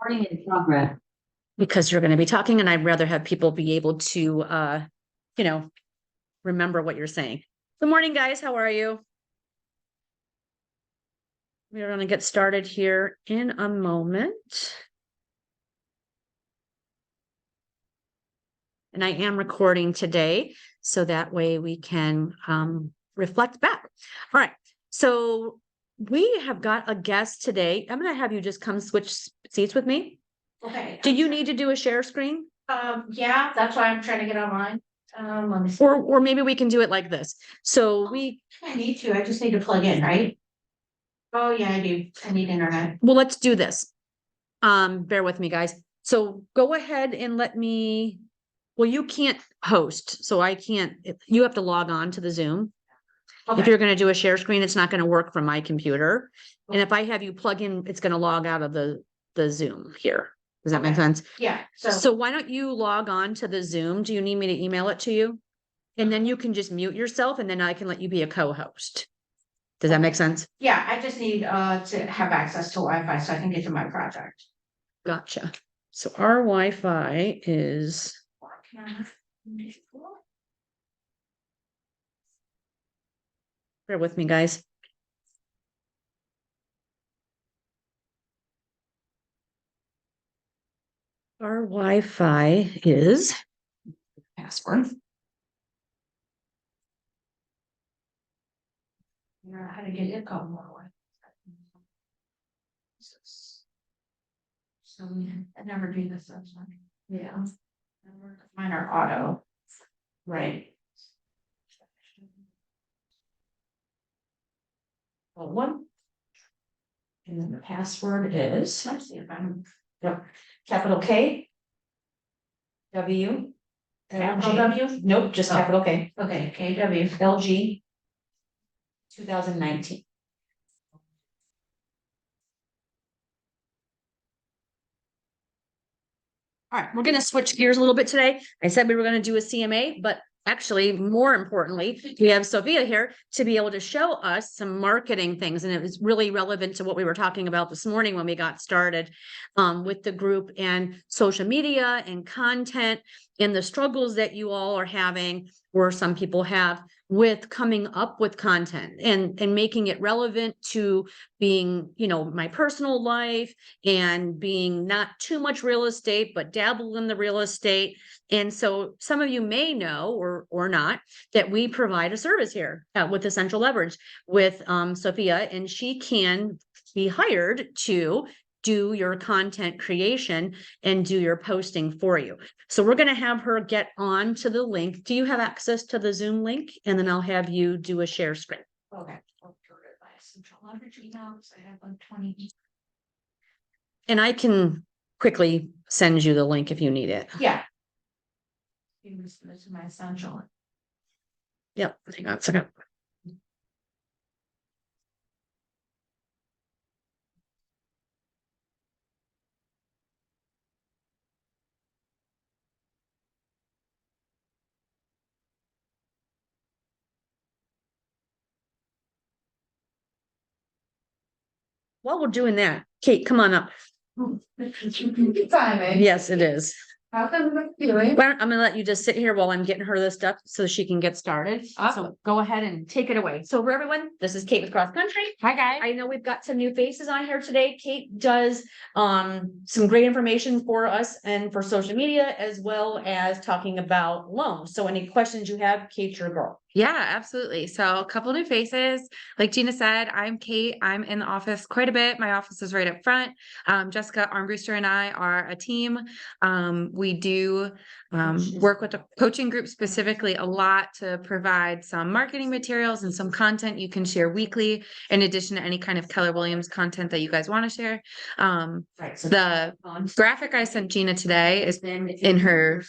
Recording in progress. Because you're going to be talking and I'd rather have people be able to, remember what you're saying. Good morning, guys. How are you? We're going to get started here in a moment. And I am recording today, so that way we can reflect back. All right. So we have got a guest today. I'm going to have you just come switch seats with me. Okay. Do you need to do a share screen? Yeah, that's why I'm trying to get online. Let me see. Or maybe we can do it like this. So I need to, I just need to plug in, right? Oh, yeah, I do. I need internet. well, let's do this. Bear with me, guys. So go ahead and let me, well, you can't host, so I can't, you have to log on to the Zoom. If Okay, you're gonna do a share screen, it's not gonna work from my computer. And if I have you plug in, it's gonna log out of the Zoom here. Does that make Okay. sense? yeah, So why don't you log on to the Zoom? Do you need me to email it to you? And then you can just mute yourself and then I can let you be a co-host. Does that make sense? yeah, I just need to have access to Wi-Fi so I can get to my project. Gotcha. So our Wi-Fi is, bear with me, guys. Our Wi-Fi is password. Figure out how to get it going more. So I never do this. That's funny. Yeah. Mine are auto. Right. One. And then the password is, Let's see if I'm. yep, capital K. W. Capital LG. W? Nope, just Oh. capital K. Okay, KW. LG. 2019. All right, we're going to switch gears a little bit today. I said we were going to do a CMA, but actually, more importantly, we have Sophia here to be able to show us some marketing things. And it was really relevant to what we were talking about this morning when we got started with the group and social media and content and the struggles that you all are having, or some people have, with coming up with content and making it relevant to being, my personal life and being not too much real estate, but dabble in the real estate. And so some of you may know or not that we provide a service here with Essential Leverage with Sophia, and she can be hired to do your content creation and do your posting for you. So we're going to have her get on to the link. Do you have access to the Zoom link? And then I'll have you do a share screen. Okay. I'll go to my Essential Leverage email, because I have like 20. And I can quickly send you the link if you need it. Yeah. This is my essential. Yep. Hang on a second. While we're doing that, Kate, come on up. Timing. Yes, it is. How's everyone feeling? I'm gonna let you just sit here while I'm getting her this stuff so she can get started. Awesome. So go ahead and take it away. So for everyone, this is Kate with Cross Country. Hi, guys. I know we've got some new faces on here today. Kate does some great information for us and for social media, as well as talking about loans. So any questions you have, Kate's your girl. Yeah, absolutely. So a couple new faces. Like Gina said, I'm Kate. I'm in the office quite a bit. My office is right up front. Jessica Armbruster and I are a team. We do work with a coaching group specifically a lot to provide some marketing materials and some content you can share weekly, in addition to any kind of Keller Williams content that you guys want to share. Right. So The graphic I sent Gina today is in her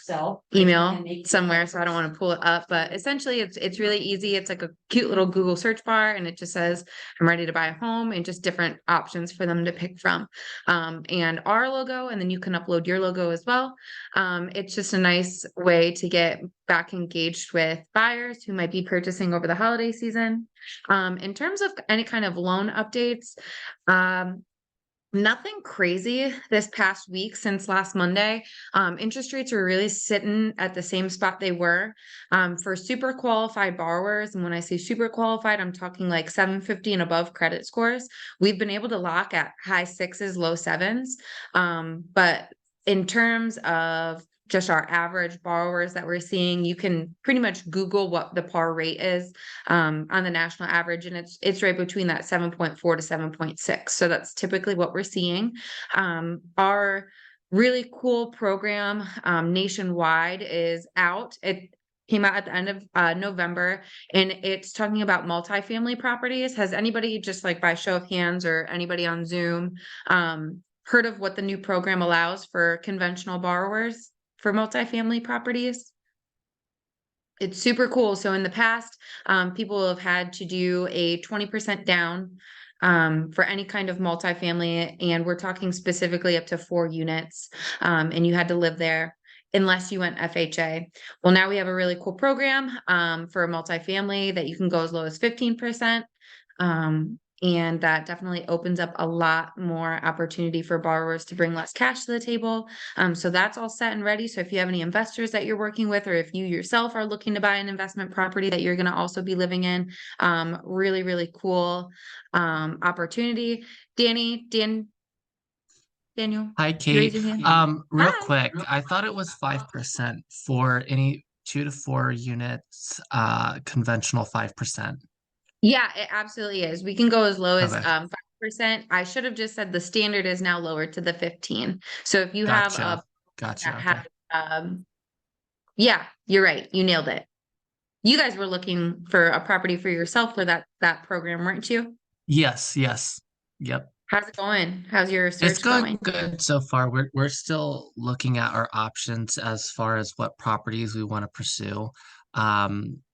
email somewhere, so I don't want to pull it up, but essentially it's really easy. It's like a cute little Google search bar, and it just says I'm ready to buy a home, and just different options for them to pick from, and our logo, and then you can upload your logo as well. It's just a nice way to get back engaged with buyers who might be purchasing over the holiday season. In terms of any kind of loan updates, Nothing crazy this past week since last Monday. Interest rates are really sitting at the same spot they were. For super qualified borrowers, and when I say super qualified, I'm talking like 750 and above credit scores. We've been able to lock at high sixes, low sevens. But in terms of just our average borrowers that we're seeing, you can pretty much Google what the par rate is on the national average, and it's right between that 7.4 to 7.6. So that's typically what we're seeing. Our really cool program nationwide is out. It came out at the end of November, and it's talking about multifamily properties. Has anybody, just like by show of hands or anybody on Zoom, heard of what the new program allows for conventional borrowers for multifamily properties? It's super cool. So in the past, people have had to do a 20% down for any kind of multifamily, and we're talking specifically up to 4 units, and you had to live there unless you went FHA. Well, now we have a really cool program for a multifamily that you can go as low as 15%. And that definitely opens up a lot more opportunity for borrowers to bring less cash to the table. So that's all set and ready. So if you have any investors that you're working with, or if you yourself are looking to buy an investment property that you're going to also be living in, really, really cool opportunity. Daniel, Hi, you Kate. raise your hand. Real Hi. quick, I thought it was 5% for any 2 to 4 units, conventional 5%. Yeah, it absolutely is. We can go as low as Okay. 5%. I should have just said the standard is now lowered to the 15. So if you have a Gotcha. that Okay. has, yeah, you're right. You nailed it. You guys were looking for a property for yourself for that program, weren't you? Yes. Yep. How's it going? How's your It's search going going? good so far. We're still looking at our options as far as what properties we want to pursue.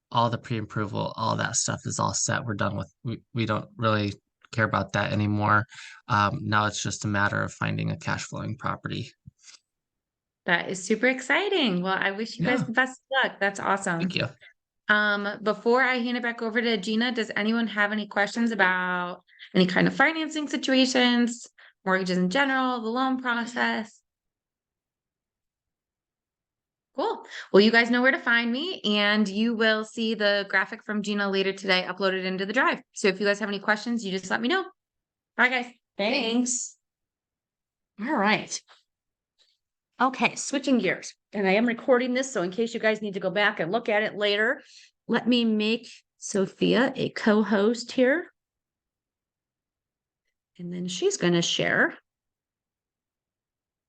All the pre-approval, all that stuff is all set. We're done with. We don't really care about that anymore. Now it's just a matter of finding a cash flowing property. That is super exciting. Well, I wish you guys Yeah. the best of luck. That's awesome. Thank you. Before I hand it back over to Gina, does anyone have any questions about any kind of financing situations, mortgages in general, the loan process? Cool. Well, you guys know where to find me, and you will see the graphic from Gina later today uploaded into the drive. So if you guys have any questions, you just let me know. All right, guys. Thanks. All right. Okay, switching gears, and I am recording this, so in case you guys need to go back and look at it later, let me make Sophia a co-host here. And then she's going to share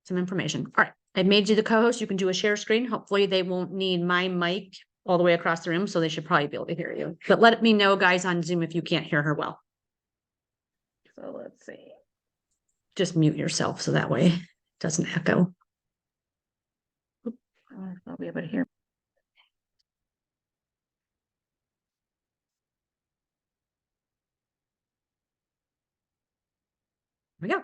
some information. All right, I made you the co-host. You can do a share screen. Hopefully they won't need my mic all the way across the room, so they should probably be able to hear you. But let me know, guys, on Zoom if you can't hear her well. So let's see. Just mute yourself so that way it doesn't echo. I'll be able to hear. There we go.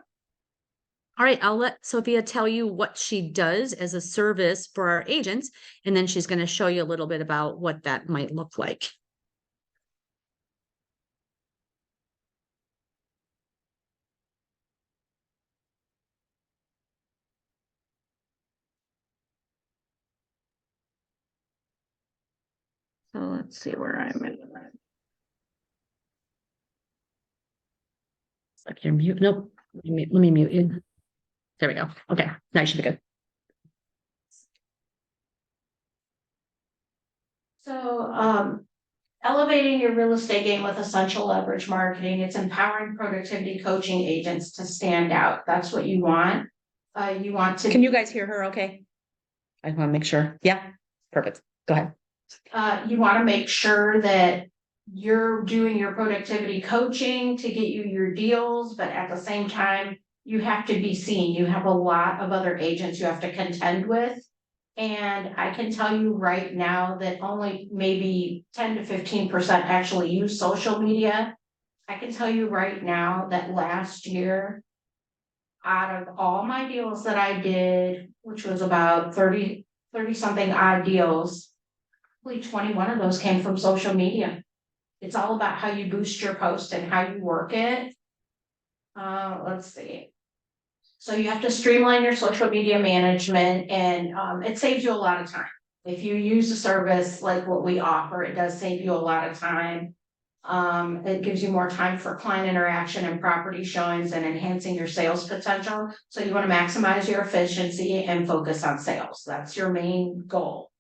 All right, I'll let Sophia tell you what she does as a service for our agents, and then she's going to show you a little bit about what that might look like. So let's see where I'm at. Like you're mute. Nope. Let me mute you. There we go. Okay. Now you should be good. So, elevating your real estate game with essential leverage marketing, it's empowering productivity coaching agents to stand out. That's what you want. You want to. Can you guys hear her okay? I want to make sure. Yeah. Perfect. Go ahead. You want to make sure that you're doing your productivity coaching to get you your deals, but at the same time, you have to be seen. You have a lot of other agents you have to contend with. And I can tell you right now that only maybe 10 to 15% actually use social media. I can tell you right now that last year, out of all my deals that I did, which was about 30 something odd deals, only 21 of those came from social media. It's all about how you boost your post and how you work it. Let's see. So you have to streamline your social media management and it saves you a lot of time. If you use a service like what we offer, it does save you a lot of time. It gives you more time for client interaction and property showings and enhancing your sales potential. So you want to maximize your efficiency and focus on sales. That's your main goal.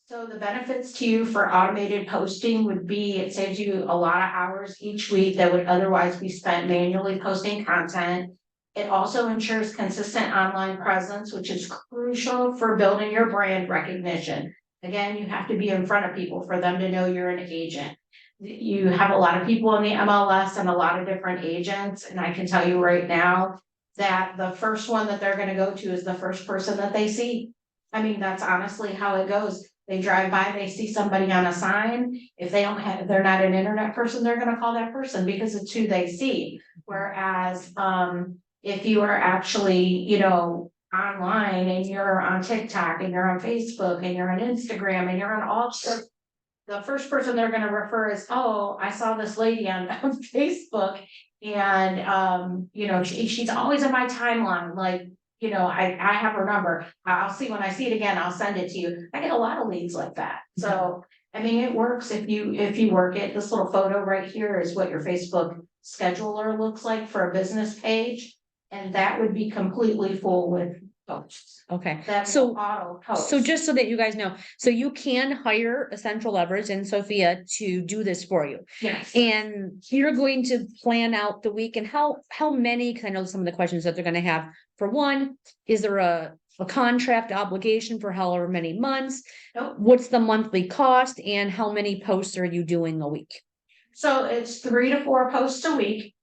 So the benefits to you for automated posting would be, it saves you a lot of hours each week that would otherwise be spent manually posting content. It also ensures consistent online presence, which is crucial for building your brand recognition. Again, you have to be in front of people for them to know you're an agent. You have a lot of people in the MLS and a lot of different agents, and I can tell you right now that the first one that they're gonna go to is the first person that they see. I mean, that's honestly how it goes. They drive by, they see somebody on a sign. If they're not an internet person, they're gonna call that person because it's who they see. Whereas, if you are actually, you know, online and you're on TikTok and you're on Facebook and you're on Instagram and you're on all the first person they're gonna refer is, oh, I saw this lady on Facebook and, you know, she's always in my timeline, like, you know, I have her number. I'll see when I see it again, I'll send it to you. I get a lot of leads like that. So, I mean, it works if you work it. This little photo right here is what your Facebook scheduler looks like for a business page. And that would be completely full with posts. Okay, That so, will auto post. so just so that you guys know, so you can hire Essential Leverage and Sophia to do this for you. Yes. And you're going to plan out the week and how many, because I know some of the questions that they're gonna have. For one, is there a contract obligation for however many months? Nope. What's the monthly cost and how many posts are you doing a week? So it's 3 to 4 posts a week.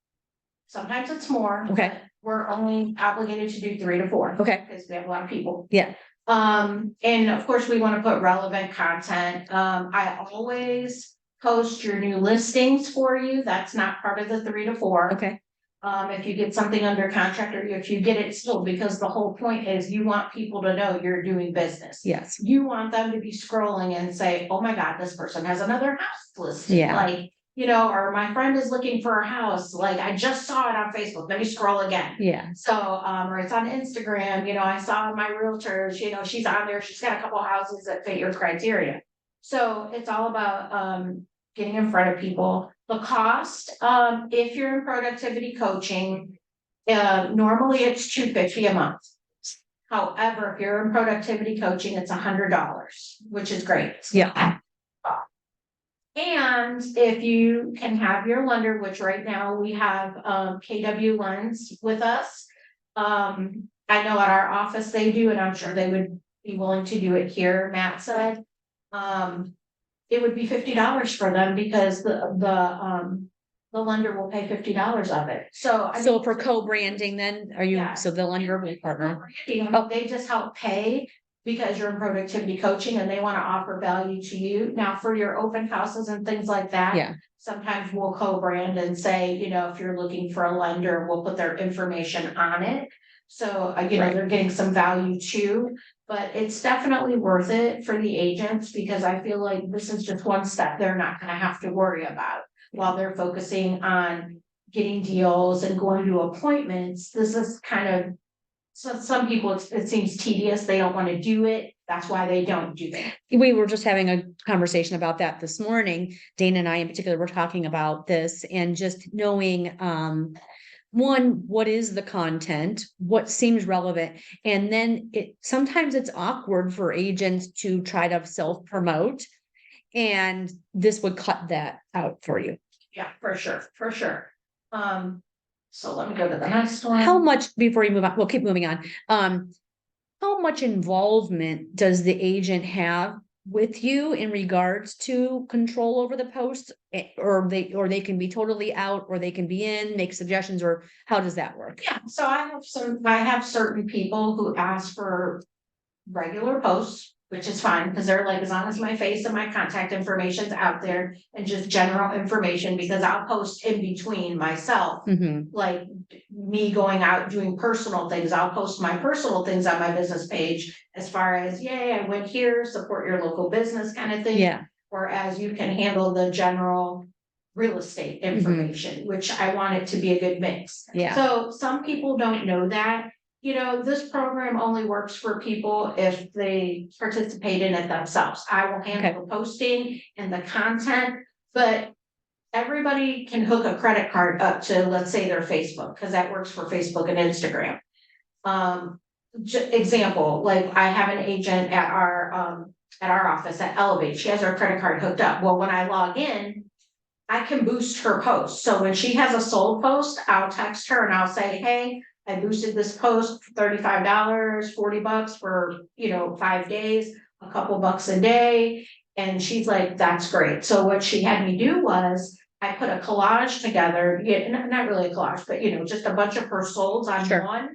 Sometimes it's more. Okay. But we're only obligated to do 3 to 4. Okay, Because we have a lot of people. yeah, And of course, we want to put relevant content. I always post your new listings for you. That's not part of the 3 to 4. okay, If you get something under contract or if you get it sold, because the whole point is you want people to know you're doing business. yes, You want them to be scrolling and say, oh my God, this person has another house listed. Yeah. Like, you know, or my friend is looking for a house, like I just saw it on Facebook, let me scroll again. yeah, So, or it's on Instagram, you know, I saw my realtors, you know, she's on there, she's got a couple houses that fit your criteria. So it's all about, getting in front of people. The cost, if you're in productivity coaching, normally it's $250 a month. However, if you're in productivity coaching, it's $100, which is great. yeah, And if you can have your lender, which right now we have KW Lens with us. I know at our office they do, and I'm sure they would be willing to do it here, Matt said. It would be $50 for them because the lender will pay $50 of it. So I so mean, for co-branding then, are you, Yeah. so the lender will partner? They just help pay because you're in productivity coaching and they want to offer value to you. Now, for your open houses and things like that. Yeah. Sometimes we'll co-brand and say, you know, if you're looking for a lender, we'll put their information on it. So, you know, Right. they're getting some value too, but it's definitely worth it for the agents because I feel like this is just one step they're not gonna have to worry about. While they're focusing on getting deals and going to appointments, this is kind of. So some people, it seems tedious, they don't wanna do it, that's why they don't do that. We were just having a conversation about that this morning. Dana and I in particular were talking about this and just knowing, one, what is the content, what seems relevant, and then sometimes it's awkward for agents to try to self-promote. And this would cut that out for you. Yeah, for sure, for sure. So let me go to the next one. How much, before you move on, we'll keep moving on. How much involvement does the agent have with you in regards to control over the posts? Or they can be totally out, or they can be in, make suggestions, or how does that work? Yeah, so I have certain people who ask for regular posts, which is fine, because they're like, as long as my face and my contact information's out there and just general information, because I'll post in between myself. Mhm. Like me going out doing personal things, I'll post my personal things on my business page as far as, yay, I went here, support your local business kind of thing. Yeah, Whereas you can handle the general real estate information, which I want it to be a good mix. Yeah. So some people don't know that, you know, this program only works for people if they participate in it themselves. I will handle the posting and the content, but everybody can hook a credit card up to, let's say, their Facebook, because that works for Facebook and Instagram. Example, like I have an agent at our office at Elevate. She has her credit card hooked up. Well, when I log in, I can boost her post. So when she has a sold post, I'll text her and I'll say, hey, I boosted this post for $35, $40 for, 5 days, a couple bucks a day. And she's like, that's great. So what she had me do was I put a collage together, not really a collage, but just a bunch of her solds on Sure. one.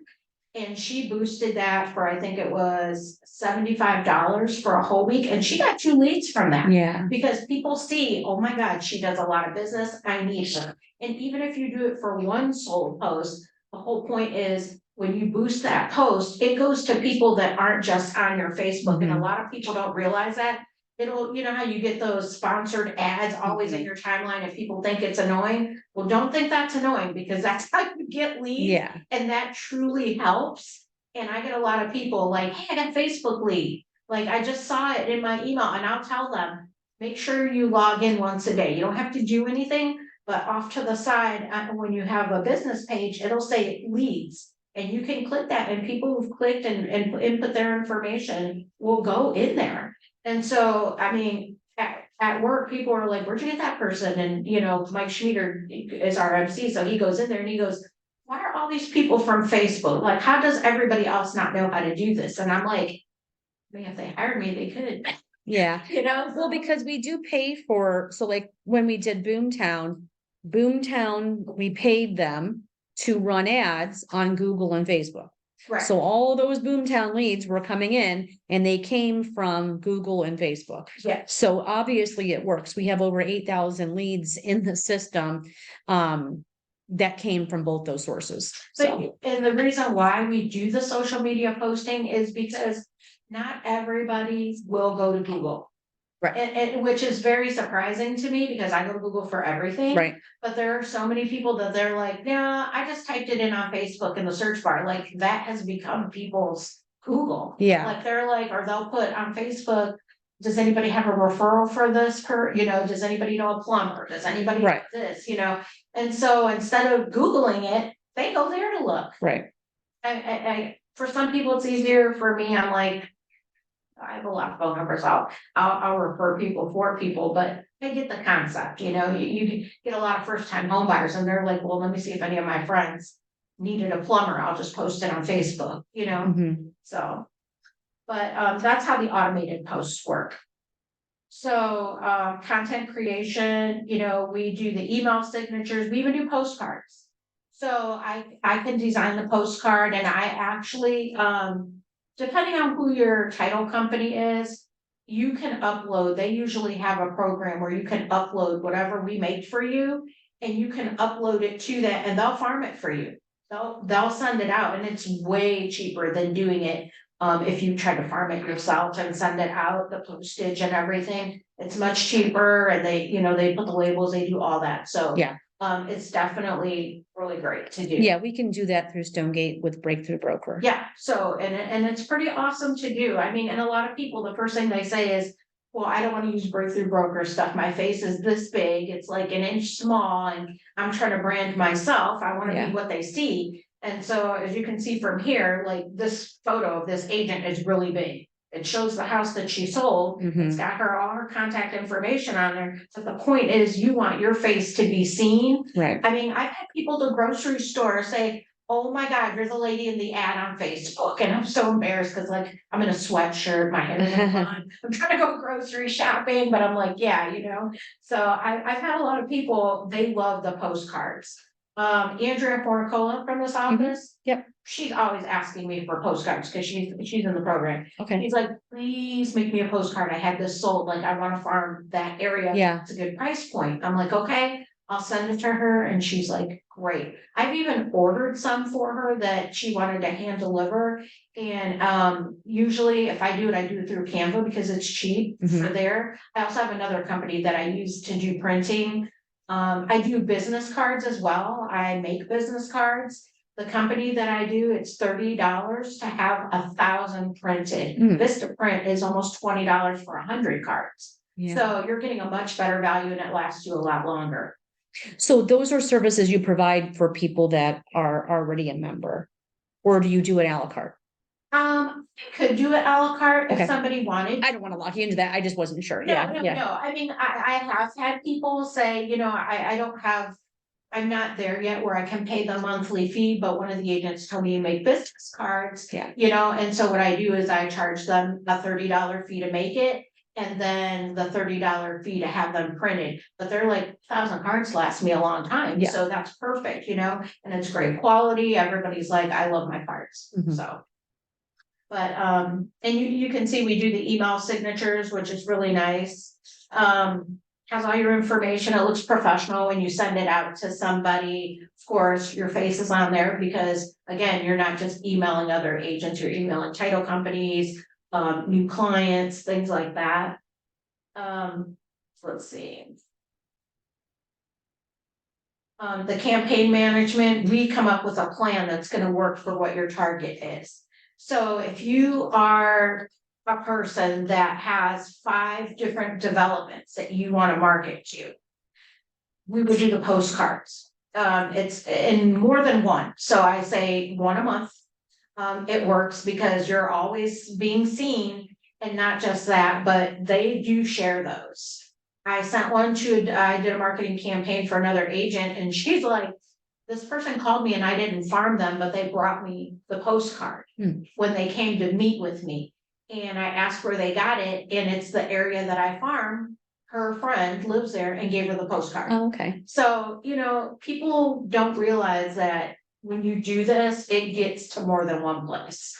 And she boosted that for, I think it was $75 for a whole week. And she got 2 leads from that. Yeah. Because people see, oh my God, she does a lot of business. I need her. And even if you do it for one sold post, the whole point is when you boost that post, it goes to people that aren't just on your Facebook. And a lot of people don't realize that. It'll, you know how you get those sponsored ads always in your timeline if people think it's annoying? Well, don't think that's annoying because that's how you get leads. Yeah. And that truly helps. And I get a lot of people like, hey, I got Facebook lead. Like I just saw it in my email and I'll tell them, make sure you log in once a day. You don't have to do anything, but off to the side, when you have a business page, it'll say leads. And you can click that and people who've clicked and input their information will go in there. And so, I mean, at work, people are like, where'd you get that person? And, Mike Schmieder is our MC. So he goes in there and he goes, why are all these people from Facebook? Like, how does everybody else not know how to do this? And I'm like, I mean, if they hired me, they could, Yeah. Well, because we do pay so like when we did Boomtown, we paid them to run ads on Google and Facebook. right. So all those Boomtown leads were coming in and they came from Google and Facebook. Yeah. So obviously it works. We have over 8,000 leads in the system that came from both those sources. So And the reason why we do the social media posting is because not everybody will go to Google. Right. And which is very surprising to me because I go to Google for everything. right. But there are so many people that they're like, yeah, I just typed it in on Facebook in the search bar. Like that has become people's Google. Yeah. Like they're like, or they'll put on Facebook, does anybody have a referral for this does anybody know a plumber? Does anybody Right. know this, And so instead of Googling it, they go there to look. Right. I for some people, it's easier. For me, I'm like, I have a lot of phone numbers. I'll refer people for people, but I get the concept, you get a lot of first time home buyers and they're like, well, let me see if any of my friends needed a plumber. I'll just post it on Facebook, Mhm. so. But that's how the automated posts work. So content creation, we do the email signatures, we even do postcards. So I can design the postcard and I actually depending on who your title company is, you can upload, they usually have a program where you can upload whatever we make for you. And you can upload it to that and they'll farm it for you. They'll send it out and it's way cheaper than doing it. If you try to farm it yourself and send it out, the postage and everything, it's much cheaper and they put the labels, they do all that. So Yeah. It's definitely really great to do. Yeah, we can do that through Stonegate with Breakthrough Broker. Yeah, so, and it's pretty awesome to do. I mean, and a lot of people, the first thing they say is, well, I don't want to use Breakthrough Broker stuff. My face is this big. It's like an inch small and I'm trying to brand myself. I want to Yeah. be what they see. And so as you can see from here, like this photo of this agent is really big. It shows the house that she sold. It's Mhm. got all her contact information on there. So the point is you want your face to be seen. Right. I mean, I've had people at the grocery store say, oh my God, you're the lady in the ad on Facebook. And I'm so embarrassed because like I'm in a sweatshirt, my hair is on. I'm trying to go grocery shopping, but I'm like, yeah, So I've had a lot of people, they love the postcards. Andrea Fornicola from this office. Yep. She's always asking me for postcards because she's in the program. Okay. He's like, please make me a postcard. I had this sold, like I want to farm that area. Yeah. It's a good price point. I'm like, okay, I'll send it to her. And she's like, great. I've even ordered some for her that she wanted to hand deliver. And usually if I do it through Canva because it's cheap for Mhm. there. I also have another company that I use to do printing. I do business cards as well. I make business cards. The company that I do, it's $30 to have 1,000 printed. Mm. Vistaprint is almost $20 for 100 cards. Yeah. So you're getting a much better value and it lasts you a lot longer. So those are services you provide for people that are already a member? Or do you do it à la carte? Could do it a la carte Okay. if somebody wanted. I don't want to lock you into that. I just wasn't sure. No, Yeah, no, yeah. no. I mean, I have had people say, I don't have, I'm not there yet where I can pay the monthly fee, but one of the agents told me to make business cards. Yeah. And so what I do is I charge them a $30 fee to make it. And then the $30 fee to have them printed, but they're like 1,000 cards last me a long time, Yeah. so that's perfect, and it's great quality. Everybody's like, I love my cards, Mhm. so. But, and you can see we do the email signatures, which is really nice. Has all your information. It looks professional when you send it out to somebody. Of course, your face is on there because again, you're not just emailing other agents, you're emailing title companies, new clients, things like that. Let's see. The campaign management, we come up with a plan that's gonna work for what your target is. So if you are a person that has 5 different developments that you wanna market to, we would do the postcards. It's in more than one, so I say one a month. It works because you're always being seen, and not just that, but they do share those. I did a marketing campaign for another agent and she's like, this person called me and I didn't farm them, but they brought me the postcard Hmm. when they came to meet with me. And I asked where they got it, and it's the area that I farm. Her friend lives there and gave her the postcard. Oh, okay. So, people don't realize that when you do this, it gets to more than one place.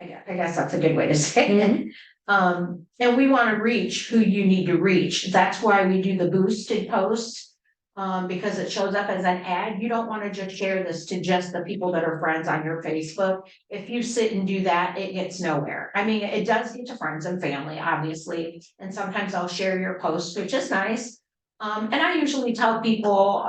I guess that's a good way to say it. And we want to reach who you need to reach. That's why we do the boosted post. Because it shows up as an ad. You don't want to just share this to just the people that are friends on your Facebook. If you sit and do that, it gets nowhere. I mean, it does get to friends and family, obviously, and sometimes I'll share your post, which is nice. And I usually tell people,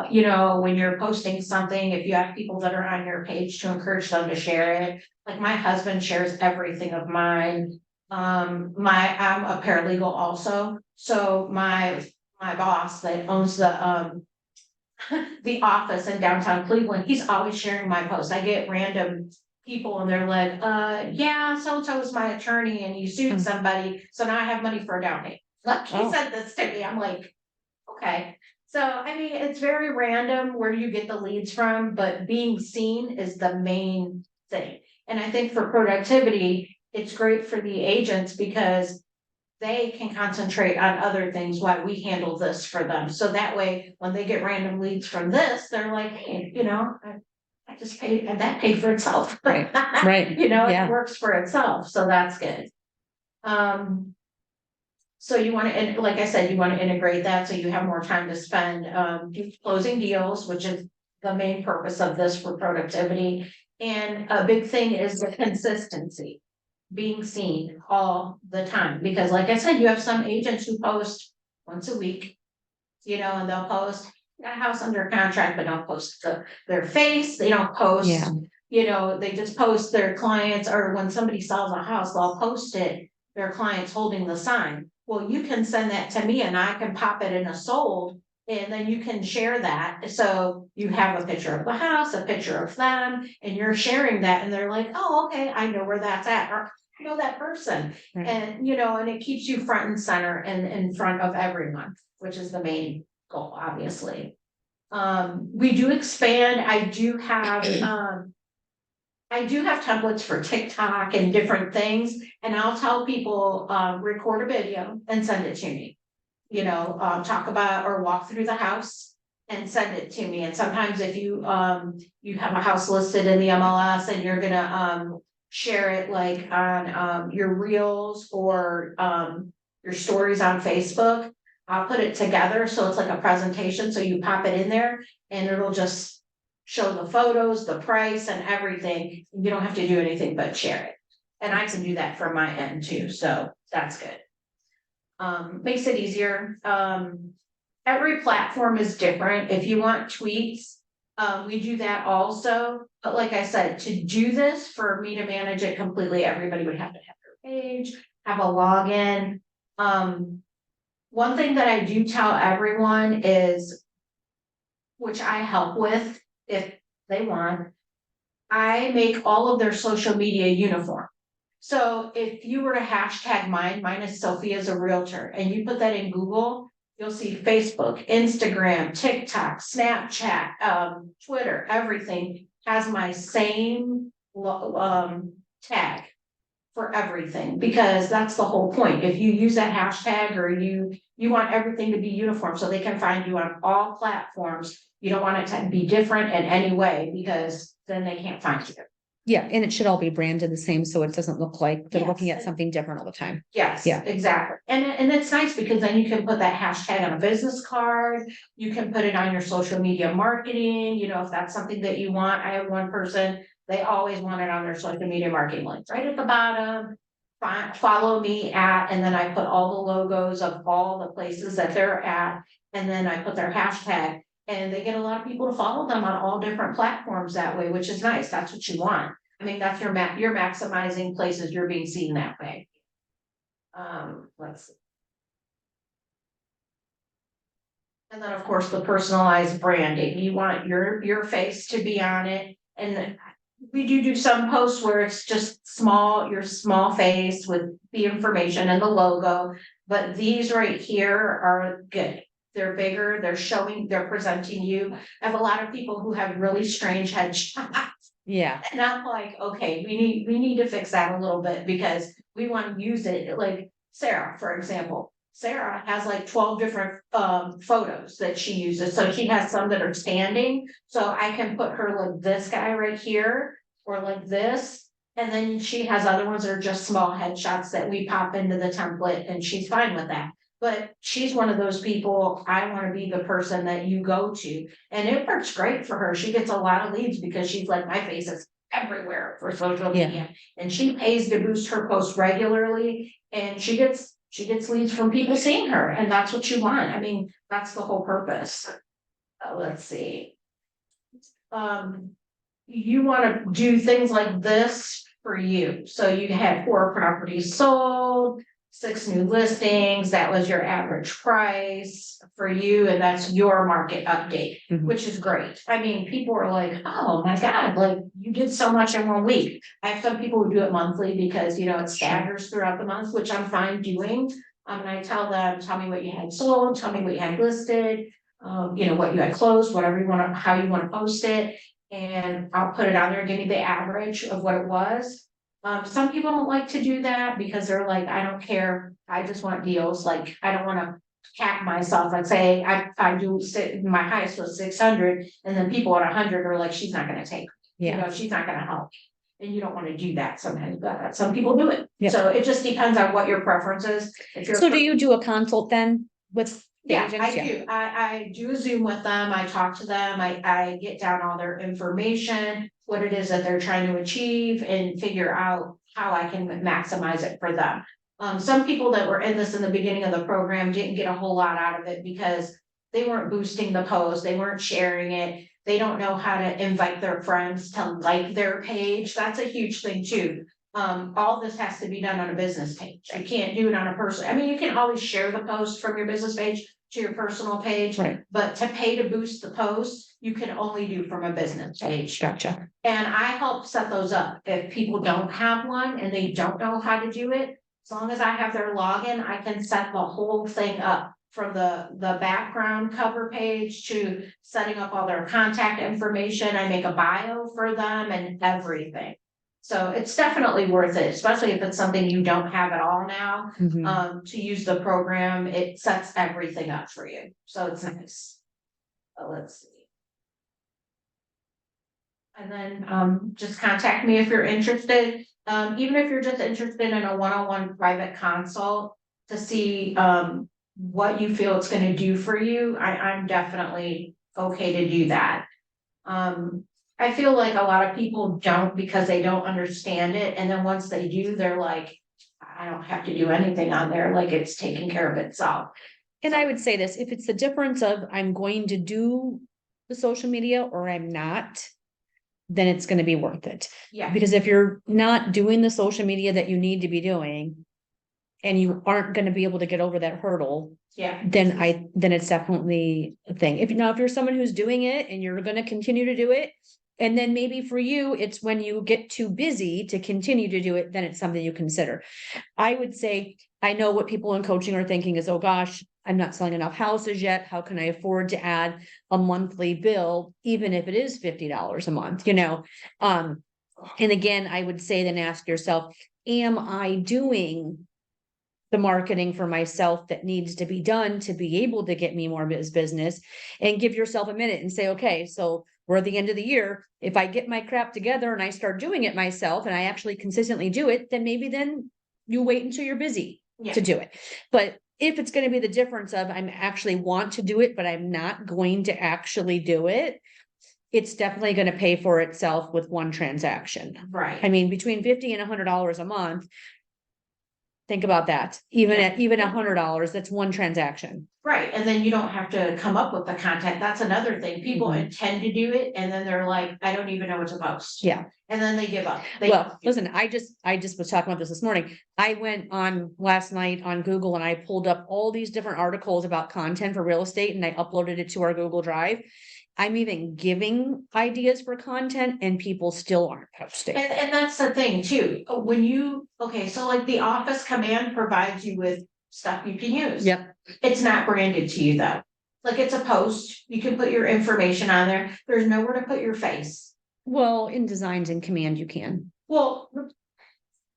when you're posting something, if you have people that are on your page, to encourage them to share it. Like my husband shares everything of mine. I'm a paralegal also, so my boss that owns the office in downtown Cleveland, he's always sharing my posts. I get random people and they're like, yeah, so-and-so is my attorney and you sued somebody, so now I have money for a down payment. Like, he said this to me, I'm like, okay. So, I mean, it's very random where you get the leads from, but being seen is the main thing. And I think for productivity, it's great for the agents because they can concentrate on other things while we handle this for them. So that way, when they get random leads from this, they're like, hey, I just paid, and that paid for itself. Right, right, yeah. It works for itself, so that's good. So you want to, like I said, you want to integrate that so you have more time to spend closing deals, which is the main purpose of this for productivity. And a big thing is the consistency, being seen all the time. Because like I said, you have some agents who post once a week, and they'll post a house under contract, but don't post their face. They don't post, Yeah. they just post their clients, or when somebody sells a house, they'll post it, their clients holding the sign. Well, you can send that to me and I can pop it in a sold, and then you can share that. So you have a picture of the house, a picture of them, and you're sharing that, and they're like, oh, okay, I know where that's at, or I know that person. Right. And, and it keeps you front and center and in front of everyone, which is the main goal, obviously. We do expand. I do have templates for TikTok and different things, and I'll tell people, record a video and send it to me. Talk about or walk through the house and send it to me. And sometimes if you have a house listed in the MLS and you're gonna share it like on your reels or your stories on Facebook, I'll put it together so it's like a presentation. So you pop it in there and it'll just show the photos, the price and everything. You don't have to do anything but share it. And I can do that from my end too, so that's good. Makes it easier. every platform is different. If you want tweets, we do that also. But like I said, to do this, for me to manage it completely, everybody would have to have their page, have a login. One thing that I do tell everyone is, which I help with if they want, I make all of their social media uniform. So if you were to hashtag mine is Sophia as a realtor, and you put that in Google, you'll see Facebook, Instagram, TikTok, Snapchat, Twitter, everything has my same tag for everything, because that's the whole point. If you use that hashtag, or you want everything to be uniform so they can find you on all platforms. You don't want it to be different in any way, because then they can't find you. Yeah, and it should all be branded the same, so it doesn't look like they're looking Yes. at something different all the time. Yes, Yeah. exactly. And it's nice because then you can put that hashtag on a business card. You can put it on your social media marketing, if that's something that you want. I have one person, they always want it on their social media marketing links right at the bottom. Follow me at, and then I put all the logos of all the places that they're at, and then I put their hashtag. And they get a lot of people to follow them on all different platforms that way, which is nice. That's what you want. I mean, that's you're maximizing places you're being seen that way. Let's see. And then, of course, the personalized branding. You want your face to be on it. And we do some posts where it's just your small face with the information and the logo. But these right here are good. They're bigger, they're presenting you. I have a lot of people who have really strange headshots. Yeah. And I'm like, okay, we need to fix that a little bit, because we want to use it, like Sarah, for example. Sarah has like 12 different photos that she uses. So she has some that are standing. So I can put her like this guy right here, or like this. And then she has other ones that are just small headshots that we pop into the template, and she's fine with that. But she's one of those people, I want to be the person that you go to. And it works great for her. She gets a lot of leads because she's like, my face is everywhere for social Yeah. media. And she pays to boost her posts regularly, and she gets leads from people seeing her, and that's what you want. I mean, that's the whole purpose. Let's see. You want to do things like this for you. So you had 4 properties sold, 6 new listings, that was your average price for you, and that's your market update, Mhm. which is great. I mean, people are like, oh my God, like you did so much in 1 week. I have some people who do it monthly because, it staggers throughout the month, which I'm fine doing. And I tell them, tell me what you had sold, tell me what you had listed, what you had closed, whatever you want to, how you want to post it. And I'll put it on there, give me the average of what it was. Some people don't like to do that because they're like, I don't care, I just want deals, like, I don't wanna cap myself, like say, my highest was 600, and then people at 100 are like, she's not gonna take, Yeah. she's not gonna help. And you don't wanna do that sometimes, but some people do it, Yep. so it just depends on what your preference is. If you're So do you do a consult then with the Yeah, agents? I do. I do a Zoom with them. I talk to them. I get down all their information, what it is that they're trying to achieve, and figure out how I can maximize it for them. Some people that were in this in the beginning of the program didn't get a whole lot out of it because they weren't boosting the post, they weren't sharing it. They don't know how to invite their friends to like their page. That's a huge thing too. All this has to be done on a business page. You can't do it on a personal. I mean, you can always share the post from your business page to your personal page, Right. but to pay to boost the post, you can only do from a business page. Gotcha. And I help set those up. If people don't have one and they don't know how to do it, as long as I have their login, I can set the whole thing up. From the background cover page to setting up all their contact information. I make a bio for them and everything. So it's definitely worth it, especially if it's something you don't have at all now. Mhm. To use the program, it sets everything up for you. So it's nice. Let's see. And then just contact me if you're interested. Even if you're just interested in a one-on-one private consult to see what you feel it's gonna do for you, I'm definitely okay to do that. I feel like a lot of people don't because they don't understand it, and then once they do, they're like, I don't have to do anything on there, like it's taking care of itself. And I would say this, if it's the difference of I'm going to do the social media or I'm not, then it's gonna be worth it. Yeah, Because if you're not doing the social media that you need to be doing and you aren't gonna be able to get over that hurdle, yeah, then it's definitely a thing. If you're someone who's doing it and you're gonna continue to do it, and then maybe for you, it's when you get too busy to continue to do it, then it's something you consider. I would say, I know what people in coaching are thinking is, oh gosh, I'm not selling enough houses yet. How can I afford to add a monthly bill, even if it is $50 a month, you know? And again, I would say then ask yourself, am I doing the marketing for myself that needs to be done to be able to get me more business? And give yourself a minute and say, okay, so we're at the end of the year. If I get my crap together and I start doing it myself and I actually consistently do it, then maybe then you wait until you're busy yeah. to do it. But if it's going to be the difference of I'm actually want to do it, but I'm not going to actually do it, it's definitely going to pay for itself with one transaction. Right. I mean, between $50 and $100 a month. Think about that. Even Yeah. at $100, that's one transaction. Right, and then you don't have to come up with the content, that's another thing, people Mhm. intend to do it, and then they're like, I don't even know what to post. Yeah. And then they give up. Well, listen, I just was talking about this morning. I went on last night on Google and I pulled up all these different articles about content for real estate and I uploaded it to our Google Drive. I'm even giving ideas for content and people still aren't posting. And that's the thing too, when you, okay, so like the Office command provides you with stuff you can use. Yep. It's not branded to you though, like it's a post, you can put your information on there, there's nowhere to put your face. Well, in Designs and Command, you can. Well,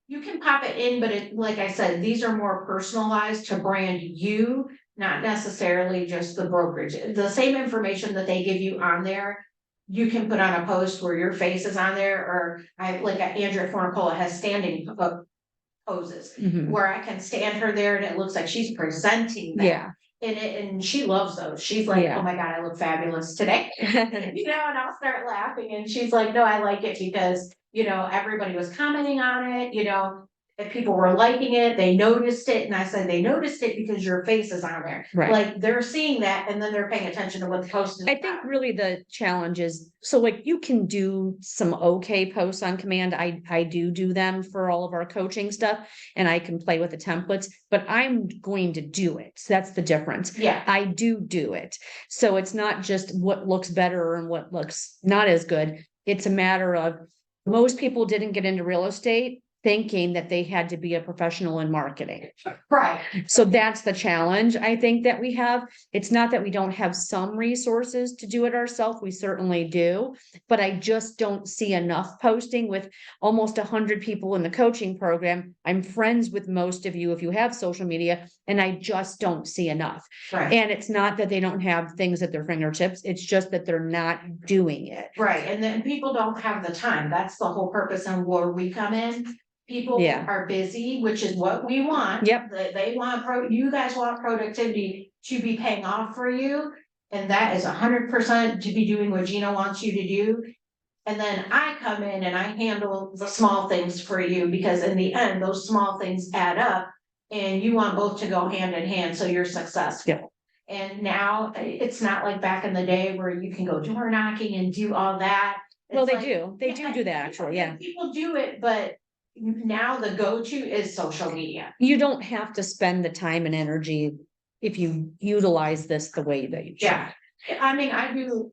you can pop it in, but it, like I said, these are more personalized to brand you, not necessarily just the brokerage. The same information that they give you on there, you can put on a post where your face is on there, or I, like Andrea Fornicola has standing poses, Mhm. where I can stand her there and it looks like she's presenting that. Yeah. And she loves those. She's like, Yeah. oh my God, I look fabulous today. You know, and I'll start laughing and she's like, no, I like it because, you know, everybody was commenting on it, you know, if people were liking it, they noticed it. And I said, they noticed it because your face is on there. Right. Like they're seeing that and then they're paying attention to what the post is I think about. really the challenge is, so like you can do some okay posts on command. I do them for all of our coaching stuff and I can play with the templates, but I'm going to do it. So that's the difference. Yeah, I do it. So it's not just what looks better and what looks not as good. It's a matter of most people didn't get into real estate thinking that they had to be a professional in marketing. right. So that's the challenge I think that we have. It's not that we don't have some resources to do it ourselves. We certainly do. But I just don't see enough posting with almost 100 people in the coaching program. I'm friends with most of you if you have social media, and I just don't see enough. Right, And it's not that they don't have things at their fingertips. It's just that they're not doing it. right. And then people don't have the time. That's the whole purpose and where we come in. People Yeah. are busy, which is what we want. Yep. They want you guys want productivity to be paying off for you. And that is 100% to be doing what Gina wants you to do. And then I come in and I handle the small things for you because in the end, those small things add up. And you want both to go hand in hand, so you're successful. Yep. And now it's not like back in the day where you can go door knocking and do all that. Well, It's they like, do. They yeah, do that actually. Yeah. People do it, but now the go-to is social media. You don't have to spend the time and energy if you utilize this the way that you should. Yeah, I mean, I do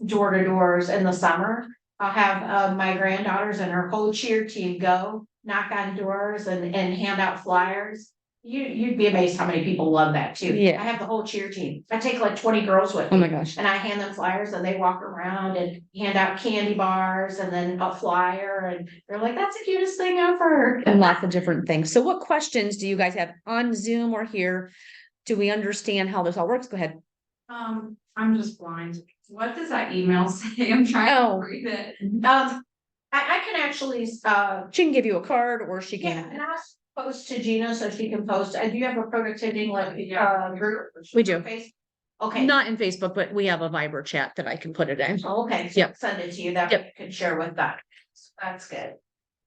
door to doors in the summer. I'll have my granddaughters and her whole cheer team go knock on doors and hand out flyers. You'd be amazed how many people love that too. Yeah. I have the whole cheer team. I take like 20 girls with Oh me. my gosh. And I hand them flyers and they walk around and hand out candy bars and then a flyer and they're like, that's the cutest thing ever. And lots of different things. So what questions do you guys have on Zoom or here? Do we understand how this all works? Go ahead. I'm just blind. What does that email say? I'm trying Oh. to read it. I can actually, She can give you a card or she yeah, can. and I'll post to Gina so she can post. Do you have a productivity like group? We do. Face? Okay. Not in Facebook, but we have a Viber chat that I can put it in. Okay, so Yep. send it to you that Yep. you can share with that. So that's good.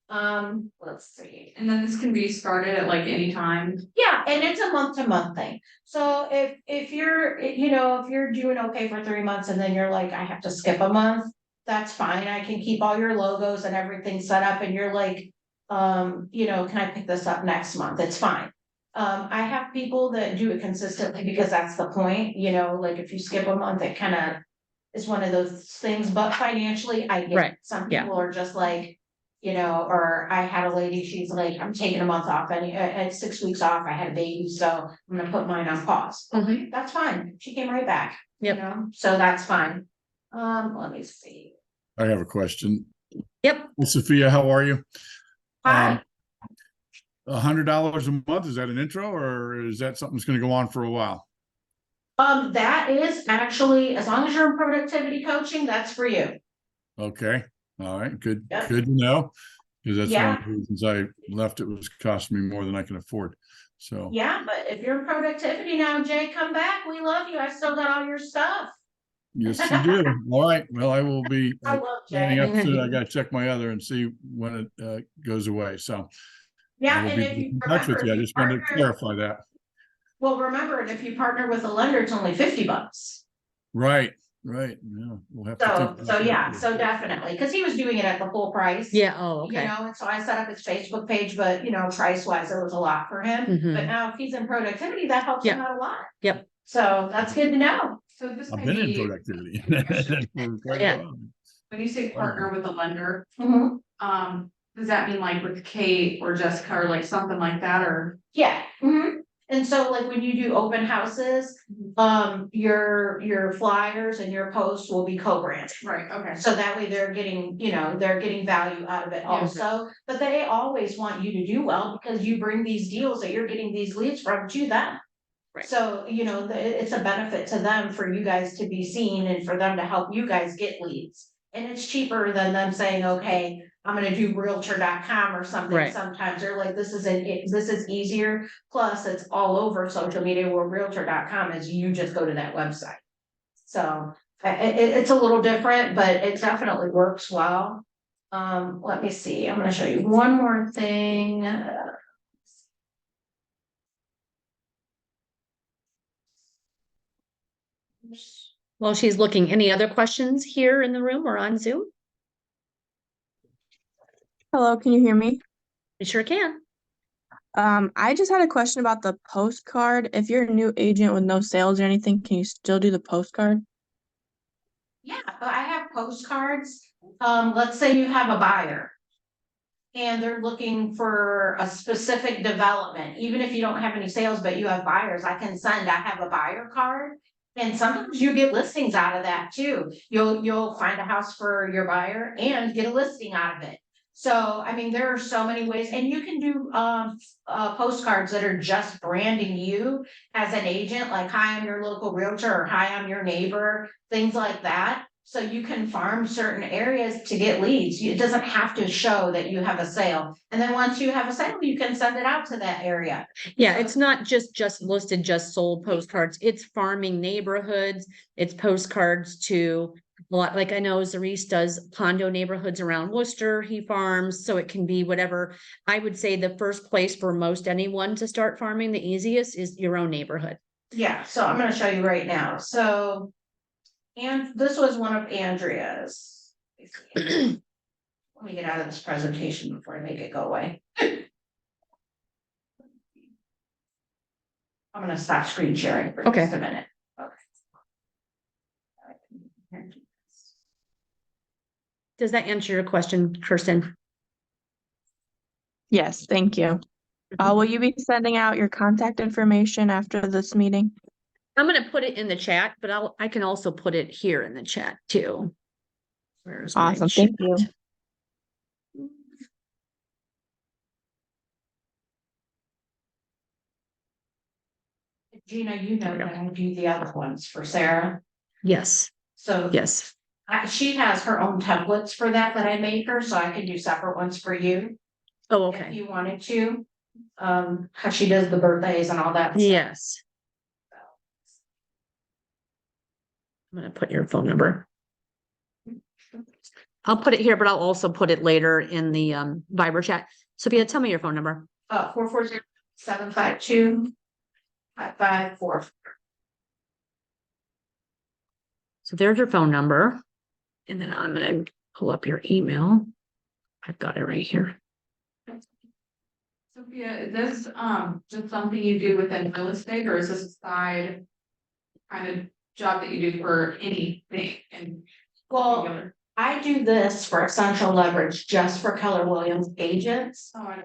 Let's see. And then this can be started at like any time. Yeah, and it's a month to month thing. So if you're, if you're doing okay for 3 months and then you're like, I have to skip a month, that's fine. I can keep all your logos and everything set up and you're like, can I pick this up next month? It's fine. I have people that do it consistently because that's the point, like if you skip a month, it kind of is one of those things, but financially, I get it. Right, Some yeah. people are just like, or I had a lady, she's like, I'm taking a month off and at 6 weeks off, I had a baby, so I'm gonna put mine on pause. Mhm. That's fine. She came right back. Yep. So that's fine. Let me see. I have a question. Yep. Sophia, how are you? Hi. $100 a month, is that an intro or is that something that's gonna go on for a while? That is actually, as long as you're in productivity coaching, that's for you. Okay, all right, good, Yep. good to know. Because that's one Yeah. of the reasons I left, it was costing me more than I can afford. So, Yeah, but if you're in productivity now, Jay, come back. We love you. I still got all your stuff. yes, you do. All right, well, I will be I love signing up Jay. soon. I gotta check my other and see when it goes away, so. Yeah, I will and be if you in touch with remember, you. I if you just wanted to partner, clarify that. well, remember, and if you partner with a lender, it's only $50. Right, right, yeah, we'll have to So, think. so about yeah, that. so definitely, because he was doing it at the full price. Yeah, oh, okay. And so I set up his Facebook page, but price wise, it was a lot for him. Mhm. But now if he's in productivity, that helps him out a lot. Yep. So that's good to know. So this I've may been in be, productivity. For quite a Yeah. while. when you say partner with a lender, Mhm. does that mean like with Kate or Jessica or like something like that, or? Yeah. And so like when you do open houses, your flyers and your posts will be co-branded. Right, okay. So that way they're getting, they're getting value out of it Yeah. also, but they always want you to do well because you bring these deals that you're getting these leads from to them. Right. So, it's a benefit to them for you guys to be seen and for them to help you guys get leads. And it's cheaper than them saying, okay, I'm gonna do realtor.com or something. Right. Sometimes they're like, this is easier. Plus, it's all over social media where realtor.com is, you just go to that website. So it's a little different, but it definitely works well. Let me see, I'm gonna show you one more thing. While she's looking, any other questions here in the room or on Zoom? Hello, can you hear me? You sure can. I just had a question about the postcard. If you're a new agent with no sales or anything, can you still do the postcard? Yeah, but I have postcards. Let's say you have a buyer. And they're looking for a specific development, even if you don't have any sales, but you have buyers, I have a buyer card. And sometimes you get listings out of that too. You'll find a house for your buyer and get a listing out of it. So, I mean, there are so many ways, and you can do postcards that are just branding you as an agent, like hi, I'm your local realtor, or hi, I'm your neighbor, things like that. So you can farm certain areas to get leads. It doesn't have to show that you have a sale. And then once you have a sale, you can send it out to that area. Yeah, it's not just listed, just sold postcards. It's farming neighborhoods. It's postcards to a lot, like I know Zarice does condo neighborhoods around Worcester, he farms, so it can be whatever. I would say the first place for most anyone to start farming, the easiest is your own neighborhood. Yeah, so I'm gonna show you right now. So, and this was one of Andrea's. Let me get out of this presentation before I make it go away. I'm gonna stop screen sharing for Okay. just a minute. Okay. Does that answer your question, Kirsten? Yes, thank you. Will you be sending out your contact information after this meeting? I'm gonna put it in the chat, but I can also put it here in the chat too. Where's my Awesome, chat? thank you. Gina, you know that I do the other ones for Sarah, Yes, so. yes. She has her own templates for that I make her, so I can do separate ones for you. Oh, If okay. you wanted to, how she does the birthdays and all that. stuff. Yes. I'm gonna put your phone number. I'll put it here, but I'll also put it later in the Viber chat. Sophia, tell me your phone number. 440-752-5544. So there's your phone number. And then I'm gonna pull up your email. I've got it right here. Sophia, is this just something you do within real estate, or is this a side kind of job that you do for anything in Well, particular? I do this for Essential Leverage just for Keller Williams agents. Oh, I know.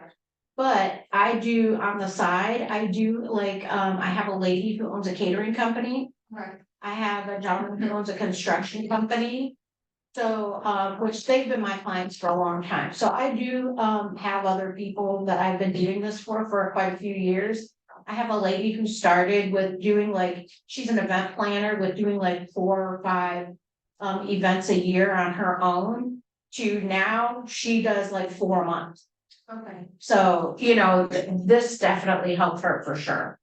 But I do on the side, I do like, I have a lady who owns a catering company. Right. I have a gentleman who owns a construction company. So, which they've been my clients for a long time. So I do, have other people that I've been doing this for quite a few years. I have a lady who started with doing like, she's an event planner with doing like 4 or 5 events a year on her own, to now she does like 4 a month. Okay. So, you know, this definitely helped her for sure.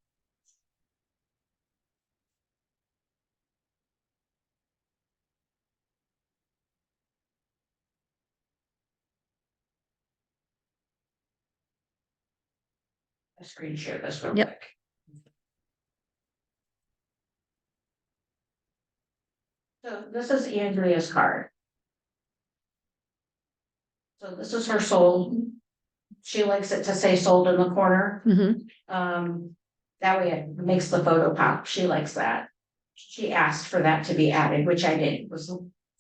I'll screen share this real Yep. quick. So this is Andrea's card. So this is her sold. She likes it to say sold in the corner. Mm-hmm. That way it makes the photo pop. She likes that. She asked for that to be added, which I did.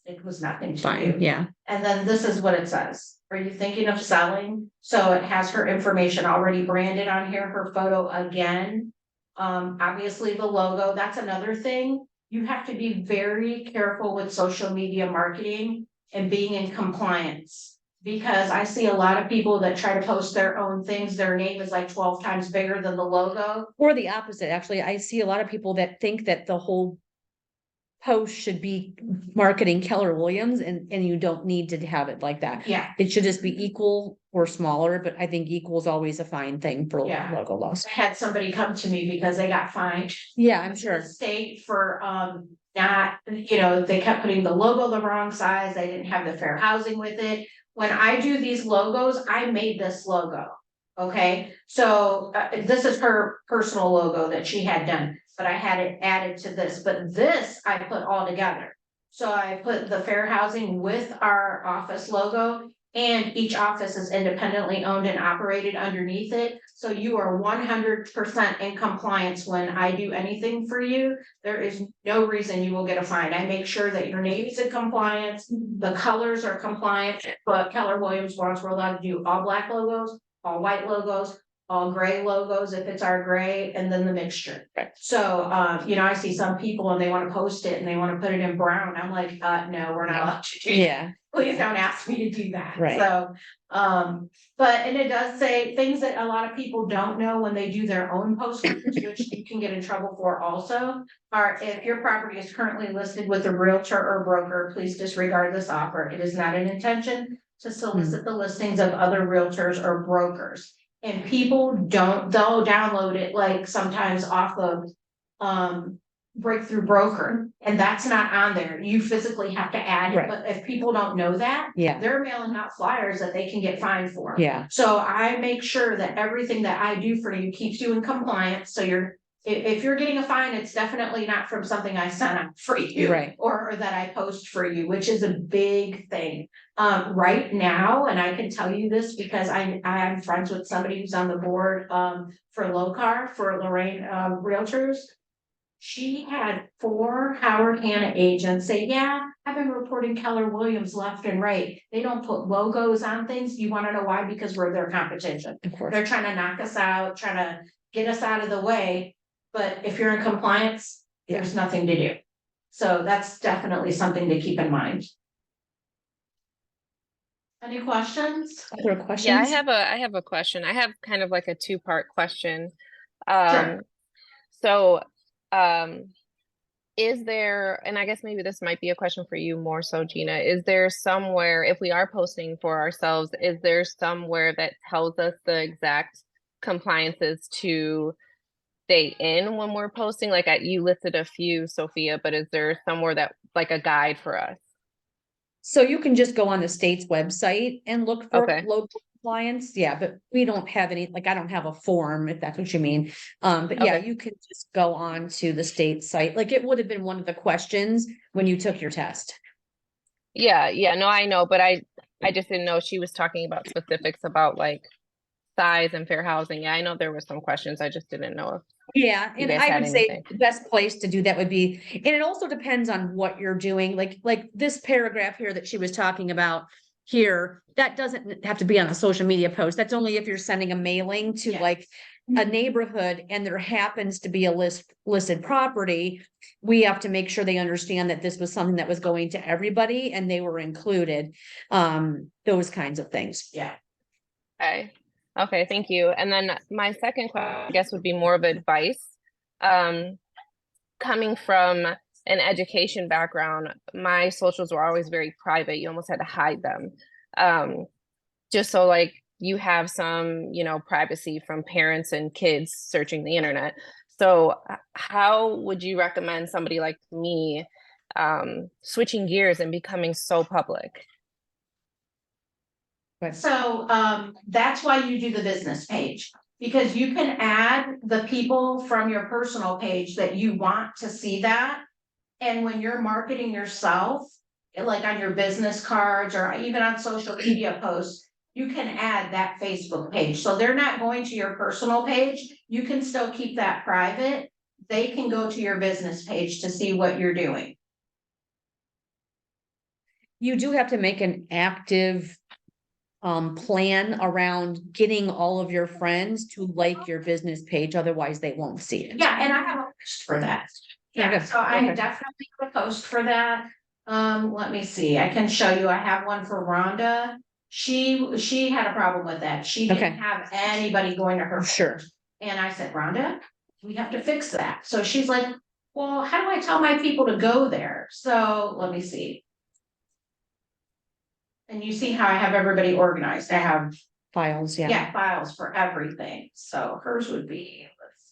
It was nothing to Fine, do. yeah. And then this is what it says. Are you thinking of selling? So it has her information already branded on here, her photo again. Obviously the logo, that's another thing. You have to be very careful with social media marketing and being in compliance. Because I see a lot of people that try to post their own things, their name is like 12 times bigger than the logo. Or the opposite, actually. I see a lot of people that think that the whole post should be marketing Keller Williams, and you don't need to have it like that. Yeah, It should just be equal or smaller, but I think equal is always a fine thing for Yeah. logo laws. I had somebody come to me because they got fined. Yeah, I'm to sure. the state for not, you know, they kept putting the logo the wrong size, they didn't have the fair housing with it. When I do these logos, I made this logo. Okay, so this is her personal logo that she had done, but I had it added to this, but this I put all together. So I put the fair housing with our office logo, and each office is independently owned and operated underneath it. So you are 100% in compliance when I do anything for you. There is no reason you will get a fine. I make sure that your name is in compliance, the colors are compliant, but Keller Williams wants, we're allowed to do all black logos, all white logos, all gray logos if it's our gray, and then the mixture. So, you know, I see some people and they want to post it and they want to put it in brown. I'm like, no, we're not allowed to do that. Yeah, Please don't ask me to do that. Right. So, but, and it does say things that a lot of people don't know when they do their own postcards, which you can get in trouble for also, are if your property is currently listed with a realtor or broker, please disregard this offer. It is not an intention to solicit the listings of other realtors or brokers. And people they'll download it like sometimes off of, Breakthrough Broker, and that's not on there. You physically have to add it, Right. but if people don't know that, yeah, they're mailing out flyers that they can get fined for. yeah. So I make sure that everything that I do for you keeps you in compliance, so if you're getting a fine, it's definitely not from something I sent out for you. Right. Or that I post for you, which is a big thing. Right now, and I can tell you this because I'm friends with somebody who's on the board, for Locar, for Lorraine, Realtors. She had 4 Howard Hanna agents say, yeah, I've been reporting Keller Williams left and right. They don't put logos on things. You wanna know why? Because we're their competition. Of course. They're trying to knock us out, trying to get us out of the way. But if you're in compliance, there's nothing to do. So that's definitely something to keep in mind. Any questions? Other questions? Yeah, I have a question. I have kind of like a 2-part question. Sure. So, is there, and I guess maybe this might be a question for you more so, Gina, is there somewhere, if we are posting for ourselves, is there somewhere that tells us the exact compliances to stay in when we're posting? Like you listed a few, Sophia, but is there somewhere that like a guide for us? So you can just go on the state's website and look for Okay. local compliance, yeah, but we don't have any, like, I don't have a form, if that's what you mean. But yeah, Okay. you can just go on to the state site, like it would have been one of the questions when you took your test. Yeah, no, I know, but I just didn't know she was talking about specifics about like size and fair housing. Yeah, I know there were some questions. I just didn't know if Yeah, you and guys I had would say anything. the best place to do that would be, and it also depends on what you're doing, like this paragraph here that she was talking about here, that doesn't have to be on a social media post. That's only if you're sending a mailing to Yeah. like a neighborhood and there happens to be a listed property. We have to make sure they understand that this was something that was going to everybody and they were included. Those kinds of things. Yeah. Okay, thank you. And then my second question, I guess, would be more of advice. Coming from an education background, my socials were always very private. You almost had to hide them. Just so like you have some, privacy from parents and kids searching the internet. So how would you recommend somebody like me switching gears and becoming so public? So that's why you do the business page, because you can add the people from your personal page that you want to see that. And when you're marketing yourself, like on your business cards or even on social media posts, you can add that Facebook page. So they're not going to your personal page. You can still keep that private. They can go to your business page to see what you're doing. You do have to make an active plan around getting all of your friends to like your business page, otherwise they won't see it. Yeah, and I have a post for that. Yeah, Okay, so I okay. definitely have a post for that. Let me see, I can show you, I have one for Rhonda. She had a problem with that. She didn't Okay. have anybody going to her. Sure. page. And I said, Rhonda, we have to fix that. So she's like, well, how do I tell my people to go there? So let me see. And you see how I have everybody organized. I have, Files, yeah. yeah, files for everything. So hers would be, let's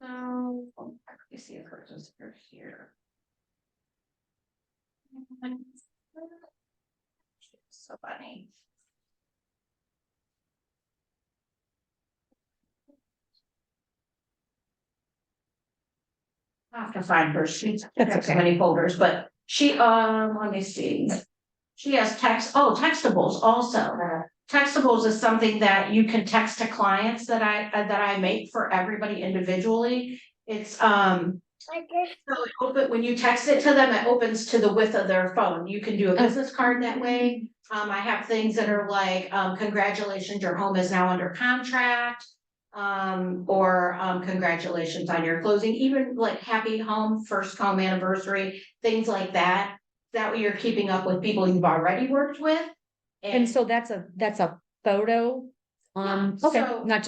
see. So, let me see if hers is here. So funny. I have to find her, she's That's got so okay. many folders, but she, let me see. She has textables also. Textables is something that you can text to clients that I make for everybody individually. It's, so it when you text it to them, it opens to the width of their phone. You can do a business card that way. I have things that are like, congratulations, your home is now under contract. Or congratulations on your closing, even like happy home, first home anniversary, things like that. That way you're keeping up with people you've already worked with. And so that's a photo. Okay, so- not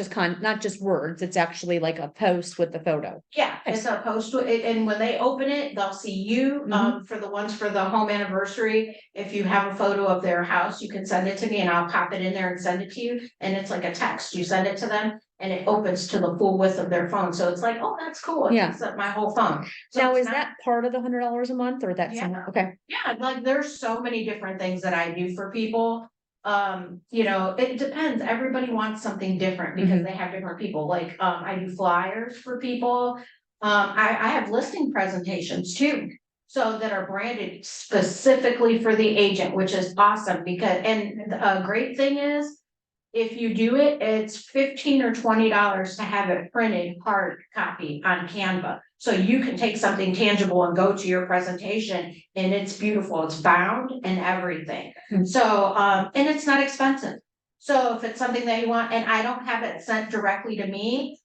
just words, it's actually like a post with the photo. Yeah, it's a post, and when they open it, they'll see you, Mhm. for the ones for the home anniversary. If you have a photo of their house, you can send it to me and I'll pop it in there and send it to you, and it's like a text, you send it to them. And it opens to the full width of their phone, so it's like, oh, that's cool, it Yeah. takes up my whole phone. So Now, it's is not- that part of the $100 a month or that's, Yeah. okay, Yeah, like there's so many different things that I do for people. It depends. Everybody wants something different because they have different people. Like, I do flyers for people. I have listing presentations too. So that are branded specifically for the agent, which is awesome because, and a great thing is. If you do it, it's $15 or $20 to have it printed hard copy on Canva. So you can take something tangible and go to your presentation and it's beautiful, it's bound and everything. So, and it's not expensive. So if it's something that you want, and I don't have it sent directly to me,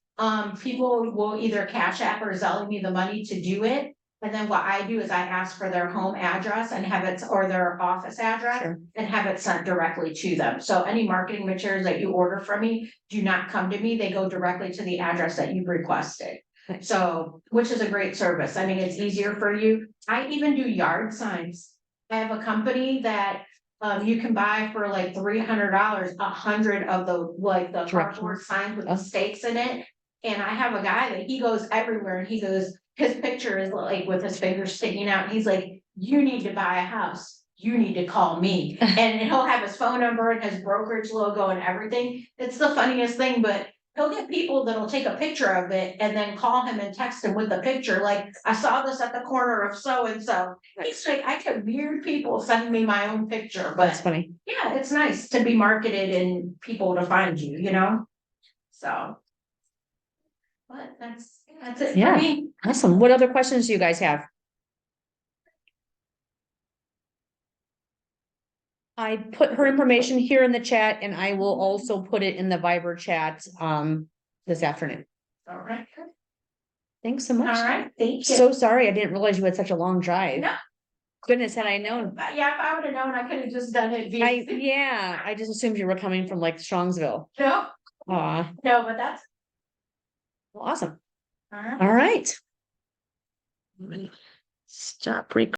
people will either Cash App or Zelle me the money to do it. And then what I do is I ask for their home address and have it, or their office address. Sure. And have it sent directly to them. So any marketing materials that you order from me do not come to me, they go directly to the address that you've requested. Nice. So, which is a great service. I mean, it's easier for you. I even do yard signs. I have a company that you can buy for like $300, 100 of the, like the cardboard signs with the stakes in it. And I have a guy that he goes everywhere and he goes, his picture is like with his fingers sticking out. He's like, you need to buy a house. You need to call me. And he'll have his phone number and his brokerage logo and everything. It's the funniest thing, but he'll get people that'll take a picture of it and then call him and text him with the picture, like, I saw this at the corner of so and so. He's like, I get weird people sending me my own picture, That's but funny. yeah, it's nice to be marketed and people to find you, you know? So. But that's it Yeah. for me. Awesome. What other questions do you guys have? I put her information here in the chat and I will also put it in the Viber chat, this afternoon. All right. Thanks so All much. right, thank you. So sorry, I didn't realize you had such a long drive. No. Goodness, had I known. But yeah, if I would have known, I could have just done it. via- Yeah, I just assumed you were coming from like Strongsville. No, Aw, no, but that's, well, awesome. all right. All right. Stop recording.